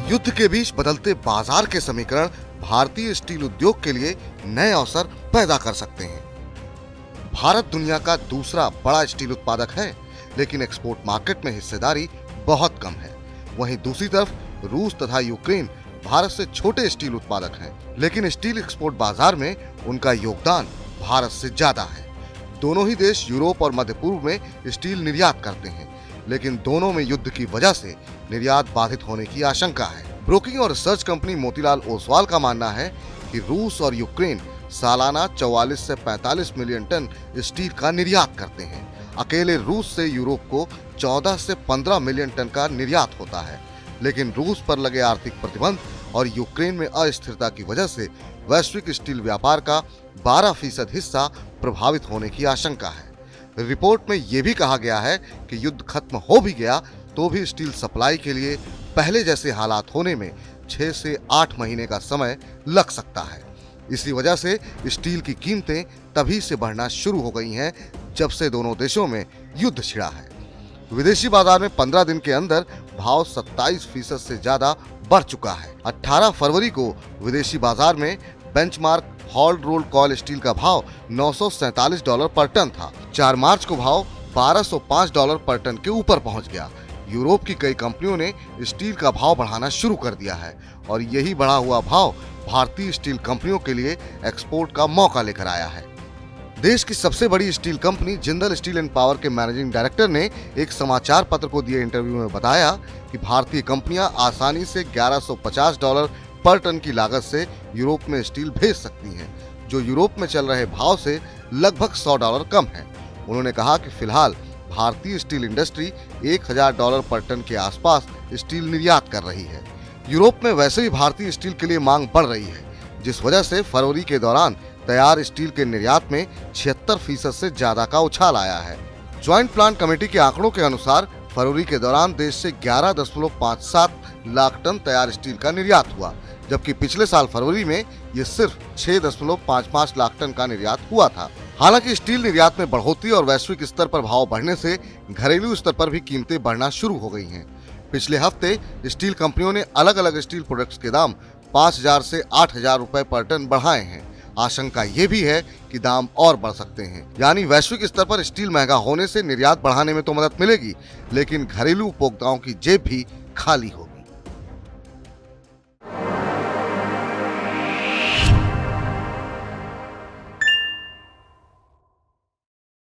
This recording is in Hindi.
युद्ध के बीच बदलते बाजार के समीकरण भारतीय स्टील उद्योग के लिए नए अवसर पैदा कर सकते हैं। भारत दुनिया का दूसरा बड़ा स्टील उत्पादक है, लेकिन एक्सपोर्ट मार्केट में हिस्सेदारी बहुत कम है। वहीं दूसरी तरफ रूस तथा यूक्रेन भारत से छोटे स्टील उत्पादक हैं, लेकिन स्टील एक्सपोर्ट बाजार में उनका योगदान भारत से ज्यादा है। दोनों ही देश यूरोप और मध्य पूर्व में स्टील निर्यात करते हैं, लेकिन दोनों में युद्ध की वजह से निर्यात बाधित होने की आशंका है। ब्रोकिंग और रिसर्च कंपनी मोतीलाल ओसवाल का मानना है कि रूस और यूक्रेन सालाना 44 से 45 मिलियन टन स्टील का निर्यात करते हैं। अकेले रूस से यूरोप को 14 से 15 मिलियन टन का निर्यात होता है, लेकिन रूस पर लगे आर्थिक प्रतिबंध और यूक्रेन में अस्थिरता की वजह से वैश्विक स्टील व्यापार का 12% हिस्सा प्रभावित होने की आशंका है। रिपोर्ट में यह भी कहा गया है कि युद्ध खत्म हो भी गया तो भी स्टील सप्लाई के लिए पहले जैसे हालात होने में 6 से 8 महीने का समय लग सकता है। इसी वजह से स्टील की कीमतें तभी से बढ़ना शुरू हो गई हैं जब से दोनों देशों में युद्ध छिड़ा है। विदेशी बाजार में 15 दिन के अंदर भाव 27% से ज्यादा बढ़ चुका है। 18 फरवरी को विदेशी बाजार में benchmark hot rolled coil steel का भाव $947 पर टन था। 4 मार्च को भाव $1205 पर टन के ऊपर पहुंच गया। यूरोप की कई कंपनियों ने स्टील का भाव बढ़ाना शुरू कर दिया है और यही बढ़ा हुआ भाव भारतीय स्टील कंपनियों के लिए एक्सपोर्ट का मौका लेकर आया है। देश की सबसे बड़ी steel company Jindal steel and power के मैनेजिंग डायरेक्टर ने एक समाचार पत्र को दिए इंटरव्यू में बताया कि भारतीय कंपनियां आसानी से $1150 पर टन की लागत से यूरोप में स्टील भेज सकती हैं, जो यूरोप में चल रहे भाव से लगभग $100 कम है। उन्होंने कहा कि फिलहाल भारतीय स्टील इंडस्ट्री $1000 पर टन के आसपास स्टील निर्यात कर रही है। यूरोप में वैसे भी भारतीय स्टील के लिए मांग बढ़ रही है, जिस वजह से फरवरी के दौरान तैयार स्टील के निर्यात में 76% से ज्यादा का उछाल आया है। ज्वाइंट प्लांट कमेटी के आंकड़ों के अनुसार फरवरी के दौरान देश से 11.57 लाख टन तैयार स्टील का निर्यात हुआ, जबकि पिछले साल फरवरी में ये सिर्फ 6.55 लाख टन का निर्यात हुआ था। हालांकि स्टील निर्यात में बढ़ोतरी और वैश्विक स्तर पर भाव बढ़ने से घरेलू स्तर पर भी कीमतें बढ़ना शुरू हो गई हैं। पिछले हफ्ते स्टील कंपनियों ने अलग अलग स्टील प्रोडक्ट्स के दाम 5000 से 8000 रुपए पर टन बढ़ाए हैं। आशंका ये भी है कि दाम और बढ़ सकते हैं। यानी वैश्विक स्तर पर स्टील महंगा होने से निर्यात बढ़ाने में तो मदद मिलेगी, लेकिन घरेलू उपभोक्ताओं की जेब भी खाली होगी।